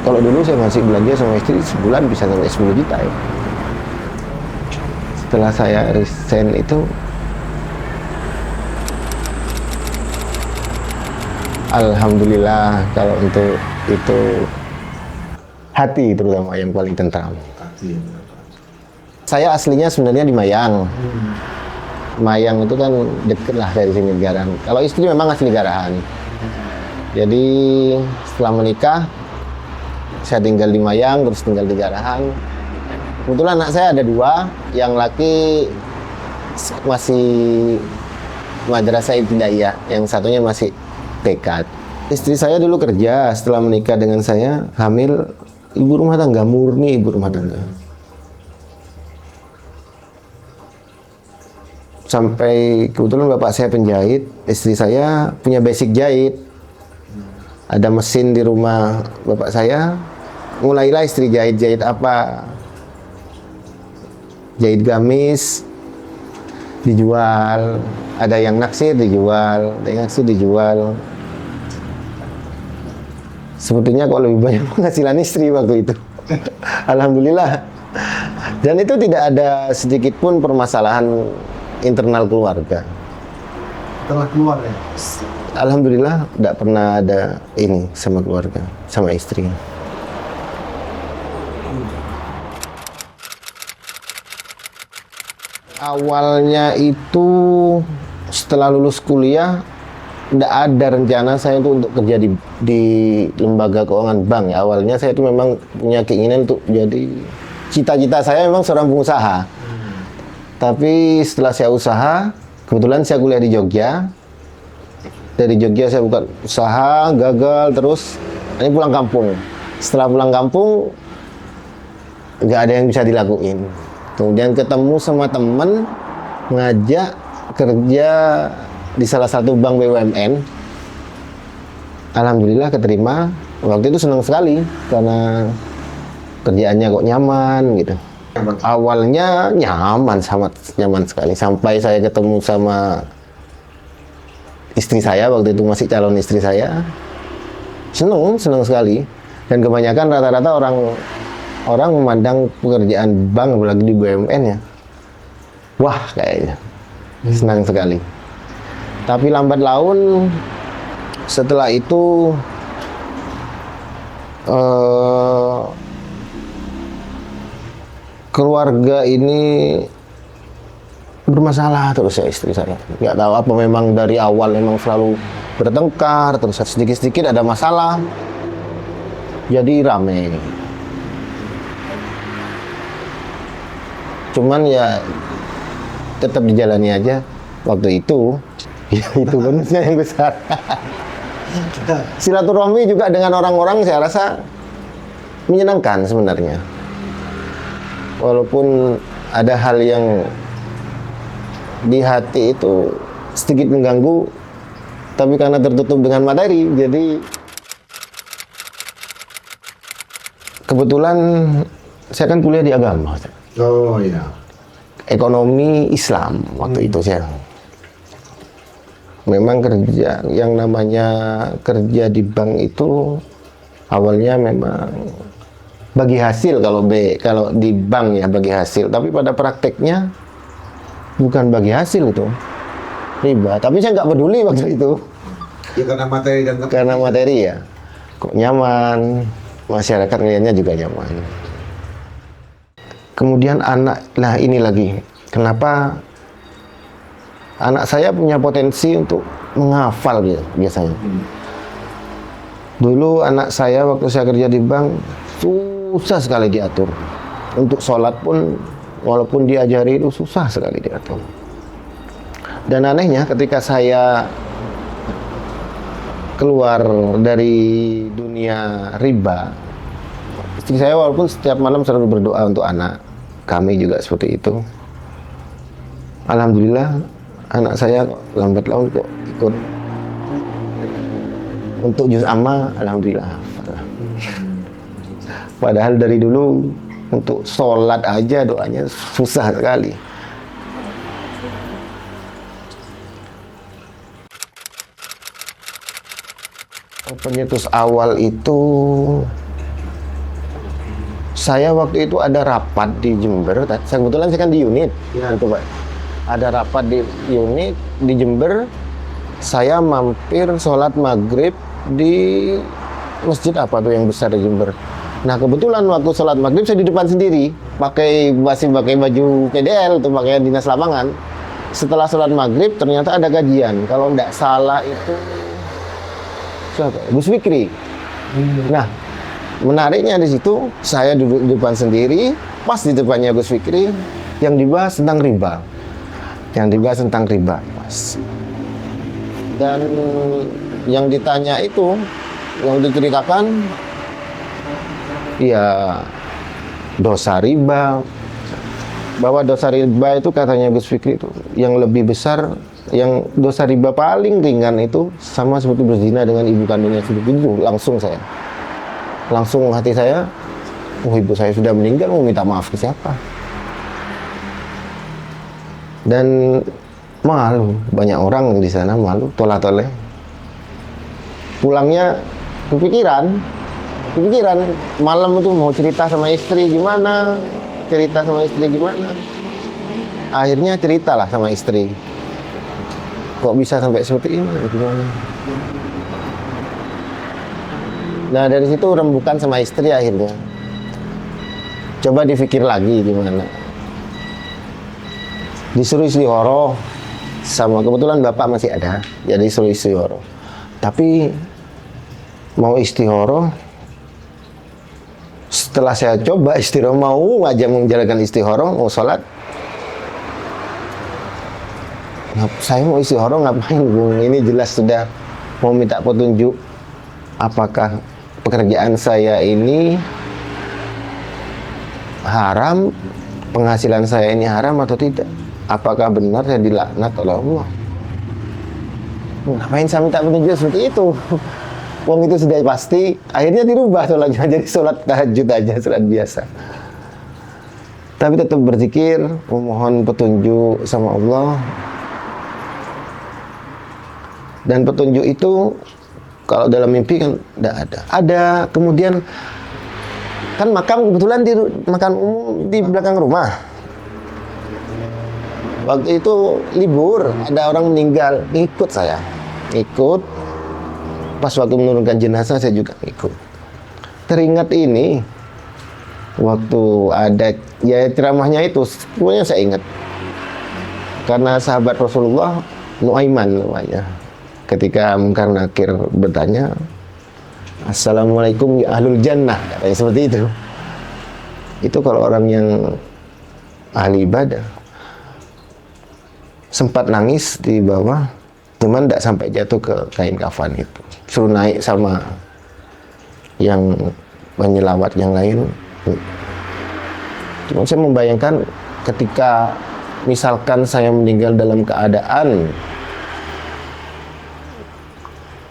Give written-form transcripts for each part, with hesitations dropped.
Kalau dulu saya masih belanja sama istri sebulan bisa sampai 10 juta ya. Setelah saya resign itu, alhamdulillah kalau untuk itu hati terutama yang paling tentram. Saya aslinya sebenarnya di Mayang. Mayang itu kan deket lah dari sini Garahan. Kalau istri memang asli Garahan. Jadi setelah menikah, saya tinggal di Mayang, terus tinggal di Garahan. Kebetulan anak saya ada 2, yang laki masih madrasah ibtidaiyah, yang satunya masih TK. Istri saya dulu kerja, setelah menikah dengan saya, hamil, ibu rumah tangga, murni ibu rumah tangga. Sampai kebetulan bapak saya penjahit, istri saya punya basic jahit. Ada mesin di rumah bapak saya, mulailah istri jahit apa? Jahit gamis, dijual. Ada yang naksir dijual, ada yang naksir dijual. Sepertinya kok lebih banyak penghasilan istri waktu itu. Alhamdulillah. Dan itu tidak ada sedikit pun permasalahan internal keluarga. Setelah keluar ya? Alhamdulillah tidak pernah ada ini sama keluarga, sama istri. Awalnya itu setelah lulus kuliah tidak ada rencana saya untuk kerja di lembaga keuangan bank ya. Awalnya saya itu memang punya keinginan untuk jadi, cita-cita saya memang seorang pengusaha. Tapi setelah saya usaha, kebetulan saya kuliah di Jogja. Dari Jogja saya buka usaha, gagal terus. Ini pulang kampung. Setelah pulang kampung, nggak ada yang bisa dilakuin. Kemudian ketemu sama temen, ngajak kerja di salah satu bank BUMN. Alhamdulillah keterima. Waktu itu senang sekali karena kerjaannya kok nyaman gitu. Awalnya nyaman, sangat nyaman sekali. Sampai saya ketemu sama istri saya, waktu itu masih calon istri saya. Senang sekali. Dan kebanyakan rata-rata orang memandang pekerjaan bank, apalagi di BUMN ya, wah kayaknya senang sekali. Tapi lambat laun setelah itu keluarga ini bermasalah terus ya, istri saya. Nggak tahu apa, memang dari awal memang selalu bertengkar, terus sedikit-sedikit ada masalah, jadi rame. Cuman ya tetap dijalani aja waktu itu. Ya itu bonusnya yang besar. Silaturahmi juga dengan orang-orang saya rasa menyenangkan sebenarnya. Walaupun ada hal yang di hati itu sedikit mengganggu, tapi karena tertutup dengan materi, jadi kebetulan saya kan kuliah di agama. Oh iya. Ekonomi Islam waktu itu saya. Memang kerja yang namanya kerja di bank itu awalnya memang bagi hasil, kalau di bank ya bagi hasil, tapi pada prakteknya bukan bagi hasil, itu riba. Tapi saya nggak peduli waktu itu. Ya karena materi dan karena materi ya. Kok nyaman, masyarakat ngelihatnya juga nyaman. Kemudian nah ini lagi, kenapa anak saya punya potensi untuk menghafal gitu biasanya. Dulu anak saya waktu saya kerja di bank susah sekali diatur. Untuk sholat pun walaupun diajari itu susah sekali diatur. Dan anehnya ketika saya keluar dari dunia riba, istri saya walaupun setiap malam selalu berdoa untuk anak, kami juga seperti itu. Alhamdulillah anak saya lambat laun kok ikut untuk juz amma, alhamdulillah. Padahal dari dulu untuk sholat aja doanya susah sekali. Penyetus awal itu saya waktu itu ada rapat di Jember. Kebetulan saya kan di unit. Ya, itu Pak. Ada rapat di unit di Jember. Saya mampir sholat maghrib di masjid apa tuh yang besar di Jember. Nah kebetulan waktu sholat maghrib saya di depan sendiri, masih pakai baju PDL tuh, pakai dinas lapangan. Setelah sholat maghrib ternyata ada kajian. Kalau tidak salah itu siapa? Gus Fikri. Nah menariknya di situ saya duduk di depan sendiri, pas di depannya Gus Fikri yang dibahas tentang riba, pas. Dan yang ditanya itu, yang diceritakan, ya dosa riba. Bahwa dosa riba itu katanya Gus Fikri itu, yang lebih besar, yang dosa riba paling ringan itu sama seperti berzina dengan ibu kandungnya sendiri. Itu langsung hati saya, oh ibu saya sudah meninggal, mau minta maaf ke siapa? Dan malu, banyak orang di sana malu, tolah-toleh. Pulangnya kepikiran malam itu mau cerita sama istri gimana, akhirnya ceritalah sama istri, kok bisa sampai seperti ini, gimana. Nah dari situ rembukan sama istri akhirnya, coba dipikir lagi gimana. Disuruh istihoroh, sama kebetulan bapak masih ada, jadi suruh istihoroh. Tapi mau istihoroh, setelah saya coba istihoroh, mau aja menjalankan istihoroh, mau sholat, saya mau istihoroh ngapain Bung? Ini jelas sudah mau minta petunjuk, apakah pekerjaan saya ini haram, penghasilan saya ini haram atau tidak? Apakah benar saya dilaknat oleh Allah? Ngapain saya minta petunjuk seperti itu? Wong itu sudah pasti. Akhirnya dirubah sholatnya jadi sholat tahajud aja, sholat biasa. Tapi tetap berzikir, memohon petunjuk sama Allah. Dan petunjuk itu kalau dalam mimpi kan tidak ada. Ada kemudian kan makam kebetulan di makam umum di belakang rumah. Waktu itu libur, ada orang meninggal, ikut saya. Pas waktu menurunkan jenazah saya juga ikut. Teringat ini, waktu ada ya ceramahnya itu, semuanya saya ingat. Karena sahabat Rasulullah, Nuaiman namanya. Ketika Munkar Nakir bertanya, Assalamualaikum ya ahlul jannah, katanya seperti itu. Itu kalau orang yang ahli ibadah. Sempat nangis di bawah, cuman tidak sampai jatuh ke kain kafan itu. Suruh naik sama yang penyelawat yang lain. Cuma saya membayangkan ketika misalkan saya meninggal dalam keadaan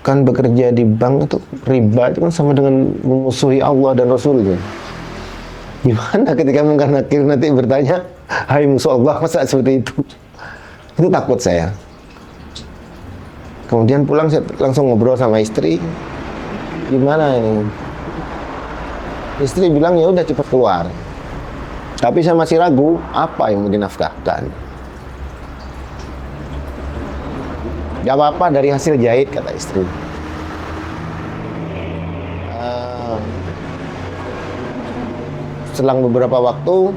kan bekerja di bank itu riba itu kan sama dengan memusuhi Allah dan Rasulnya. Gimana ketika Munkar Nakir nanti bertanya, hai musuh Allah, masa seperti itu? Itu takut saya. Kemudian pulang saya langsung ngobrol sama istri, gimana ini? Istri bilang ya udah cepat keluar. Tapi saya masih ragu apa yang mau dinafkahkan. Gak apa-apa dari hasil jahit, kata istri. Selang beberapa waktu,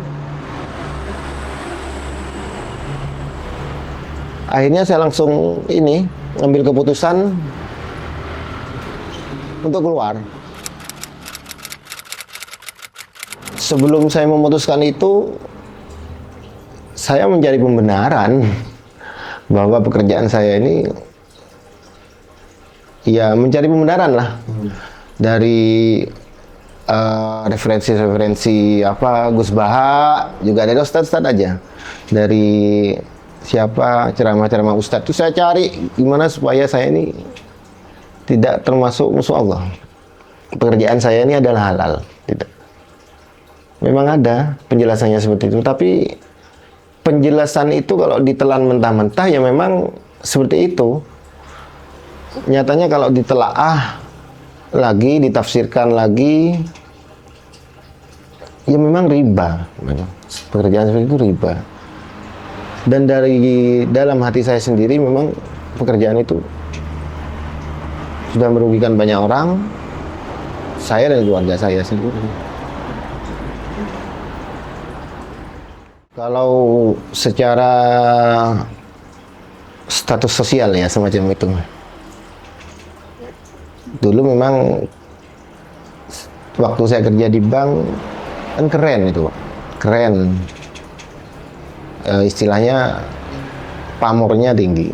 akhirnya saya langsung ngambil keputusan untuk keluar. Sebelum saya memutuskan itu, saya mencari pembenaran bahwa pekerjaan saya ini, ya mencari pembenaran lah dari referensi apa Gus Baha, juga dari ustadz aja, dari siapa ceramah-ceramah ustadz itu saya cari gimana supaya saya ini tidak termasuk musuh Allah. Pekerjaan saya ini adalah halal, tidak. Memang ada penjelasannya seperti itu, tapi penjelasan itu kalau ditelan mentah-mentah ya memang seperti itu. Nyatanya kalau ditelaah lagi, ditafsirkan lagi, ya memang riba, memang. Pekerjaan seperti itu riba. Dan dari dalam hati saya sendiri memang pekerjaan itu sudah merugikan banyak orang, saya dan keluarga saya sendiri. Kalau secara status sosial ya semacam itu. Dulu memang waktu saya kerja di bank kan keren itu, Pak. Keren. Istilahnya pamornya tinggi.